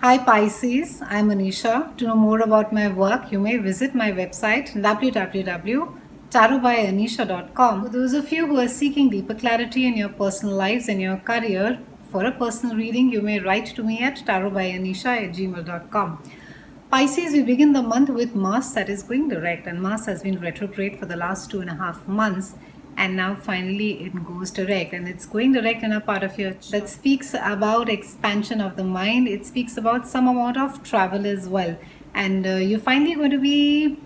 Hi Pisces, I'm Anisha. To know more about my work, you may visit my website www.tarotbyanisha.com. For those of you who are seeking deeper clarity in your personal lives and your career, for a personal reading, you may write to me at tarotbyanisha@gmail.com. Pisces, we begin the month with Mars that is going direct, and Mars has been retrograde for the last 2.5 months, and now finally it goes direct, and it's going direct in a part of your chart that speaks about expansion of the mind. It speaks about some amount of travel as well, and you're finally going to be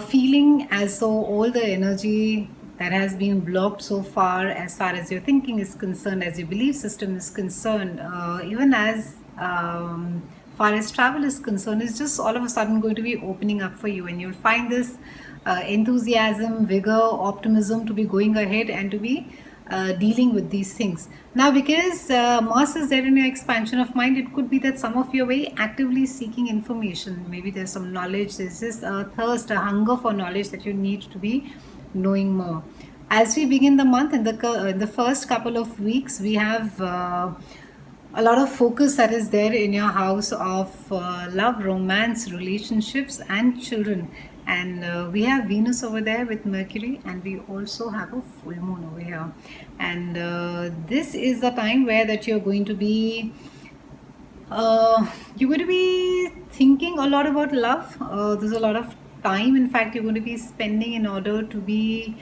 feeling as though all the energy that has been blocked so far as your thinking is concerned, as your belief system is concerned, even as far as travel is concerned, is just all of a sudden going to be opening up for you, and you'll find this enthusiasm, vigor, optimism to be going ahead and to be dealing with these things. Now, because Mars is there in your expansion of mind, it could be that some of you are very actively seeking information. Maybe there's some knowledge, there's this thirst, a hunger for knowledge that you need to be knowing more. As we begin the month, in the first couple of weeks, we have a lot of focus that is there in your house of love, romance, relationships, and children. And we have Venus over there with Mercury, and we also have a full moon over here. And this is the time where that you're going to be you're going to be thinking a lot about love. There's a lot of time, in fact, you're going to be spending in order to be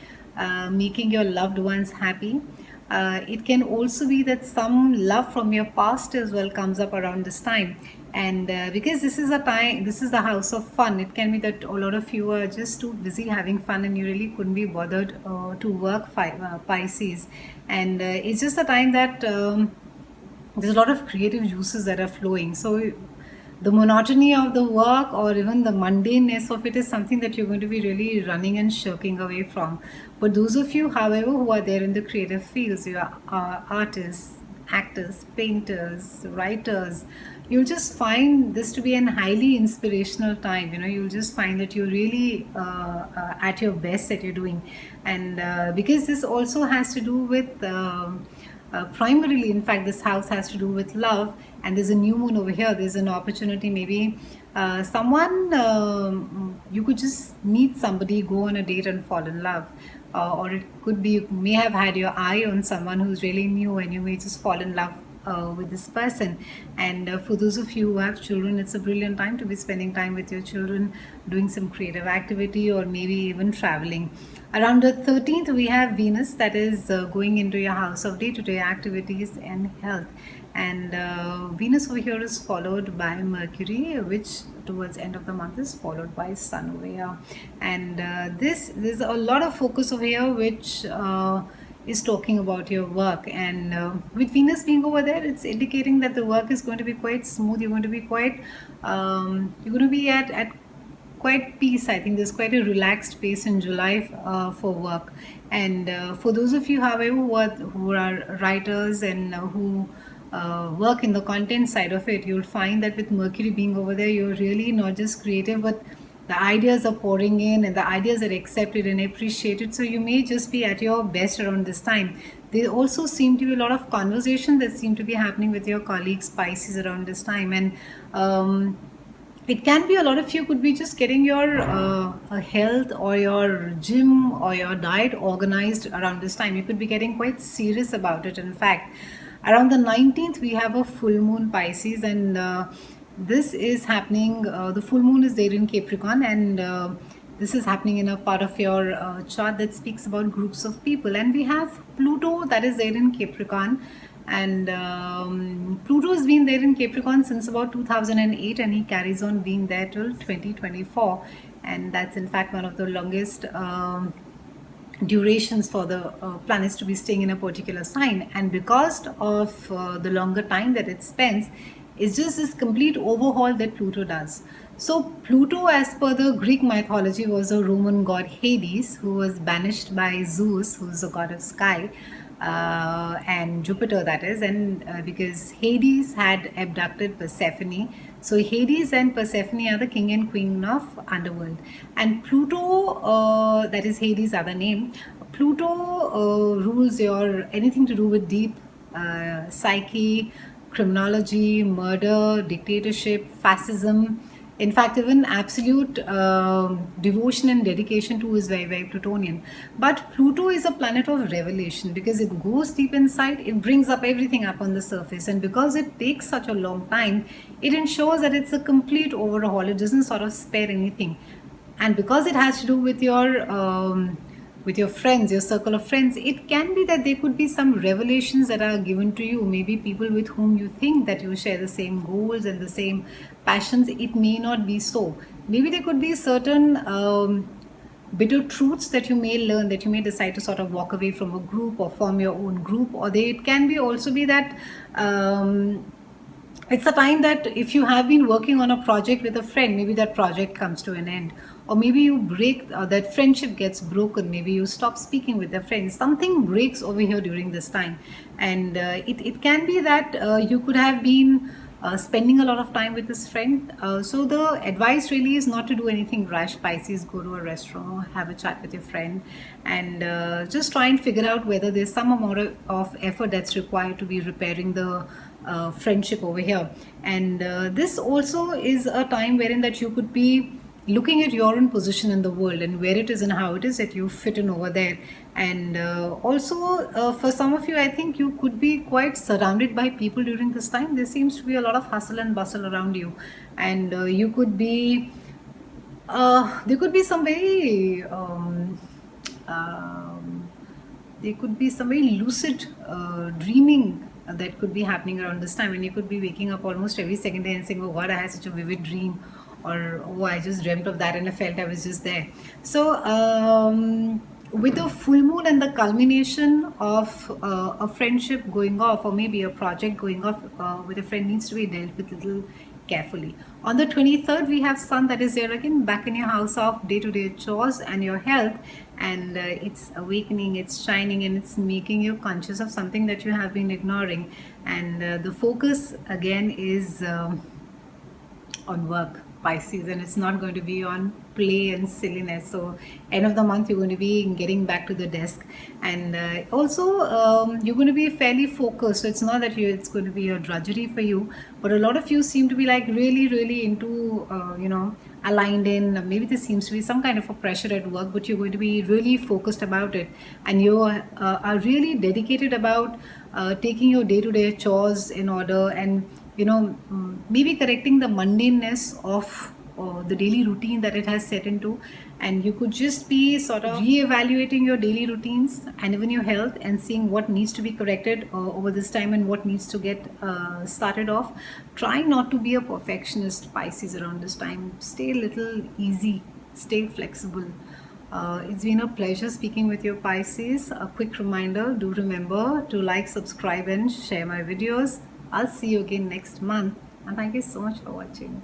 making your loved ones happy. It can also be that some love from your past as well comes up around this time. And because this is a time, this is the house of fun, it can be that a lot of you are just too busy having fun and you really couldn't be bothered to work, Pisces. And it's just a time that. There's a lot of creative juices that are flowing. So the monotony of the work or even the mundaneness of it is something that you're going to be really running and shirking away from. But those of you, however, who are there in the creative fields, you are artists, actors, painters, writers, you'll just find this to be an highly inspirational time. You'll just find that you're really at your best that you're doing. And because this also has to do with primarily, in fact, this house has to do with love, and there's a new moon over here. There's an opportunity, maybe someone, you could just meet somebody, go on a date and fall in love. Or it could be you may have had your eye on someone who's really new and you may just fall in love with this person. And for those of you who have children, it's a brilliant time to be spending time with your children, doing some creative activity, or maybe even traveling. Around the 13th, we have Venus that is going into your house of day-to-day activities and health. And Venus over here is followed by Mercury, which towards end of the month is followed by Sun over here. And there's a lot of focus over here, which is talking about your work. And with Venus being over there, it's indicating that the work is going to be quite smooth. You're going to be quite, you're going to be at quite peace. I think there's quite a relaxed pace in July for work. And for those of you, however, who are writers and who work in the content side of it, you'll find that with Mercury being over there, you're really not just creative, but the ideas are pouring in and the ideas are accepted and appreciated. So you may just be at your best around this time. There also seem to be a lot of conversation that seem to be happening with your colleagues, Pisces, around this time. And it can be a lot of you could be just getting your health or your gym or your diet organized around this time. You could be getting quite serious about it. In fact, around the 19th, we have a full moon, Pisces, and this is happening. The full moon is there in Capricorn, and this is happening in a part of your chart that speaks about groups of people. And we have Pluto that is there in Capricorn. And Pluto has been there in Capricorn since about 2008, and he carries on being there till 2024. And that's in fact one of the longest durations for the planets to be staying in a particular sign. And because of the longer time that it spends, it's just this complete overhaul that Pluto does. So Pluto, as per the Greek mythology, was a Roman god Hades, who was banished by Zeus, who's the god of sky, and Jupiter, that is. And because Hades had abducted Persephone, so Hades and Persephone are the king and queen of underworld. And Pluto, that is Hades' other name, Pluto rules your anything to do with deep psyche, criminology, murder, dictatorship, fascism. In fact, even absolute devotion and dedication to is very, very Plutonian. But Pluto is a planet of revelation because it goes deep inside, it brings up everything up on the surface. And because it takes such a long time, it ensures that it's a complete overhaul. It doesn't sort of spare anything. And because it has to do with your friends, your circle of friends, it can be that there could be some revelations that are given to you, maybe people with whom you think that you share the same goals and the same passions. It may not be so. Maybe there could be certain bitter truths that you may learn, that you may decide to sort of walk away from a group or form your own group. Or it can be also be that it's a time that if you have been working on a project with a friend, maybe that project comes to an end, or maybe you break, that friendship gets broken, maybe you stop speaking with a friend, something breaks over here during this time. And it can be that you could have been spending a lot of time with this friend. So the advice really is not to do anything rash, Pisces. Go to a restaurant, have a chat with your friend, and just try and figure out whether there's some amount of effort that's required to be repairing the friendship over here. And this also is a time wherein that you could be looking at your own position in the world and where it is and how it is that you fit in over there. And also for some of you, I think you could be quite surrounded by people during this time. There seems to be a lot of hustle and bustle around you, and you could be there could be some very there could be some very lucid dreaming that could be happening around this time, and you could be waking up almost every second day and saying, oh god, I had such a vivid dream, or oh, I just dreamt of that and I felt I was just there. So with the full moon and the culmination of a friendship going off, or maybe a project going off with a friend, needs to be dealt with a little carefully. On the 23rd, we have Sun that is there again, back in your house of day-to-day chores and your health, and it's awakening, it's shining, and it's making you conscious of something that you have been ignoring. And the focus again is on work, Pisces, and it's not going to be on play and silliness. So end of the month, you're going to be getting back to the desk, and also you're going to be fairly focused. So it's not that it's going to be a drudgery for you, but a lot of you seem to be like really into aligned in. Maybe there seems to be some kind of a pressure at work, but you're going to be really focused about it, and you are really dedicated about taking your day-to-day chores in order, and maybe correcting the mundaneness of the daily routine that it has set into. And you could just be sort of re-evaluating your daily routines and even your health, and seeing what needs to be corrected over this time and what needs to get started off. Try not to be a perfectionist, Pisces, around this time. Stay a little easy, stay flexible. It's been a pleasure speaking with you, Pisces. A quick reminder, do remember to like, subscribe and share my videos. I'll see you again next month, and thank you so much for watching.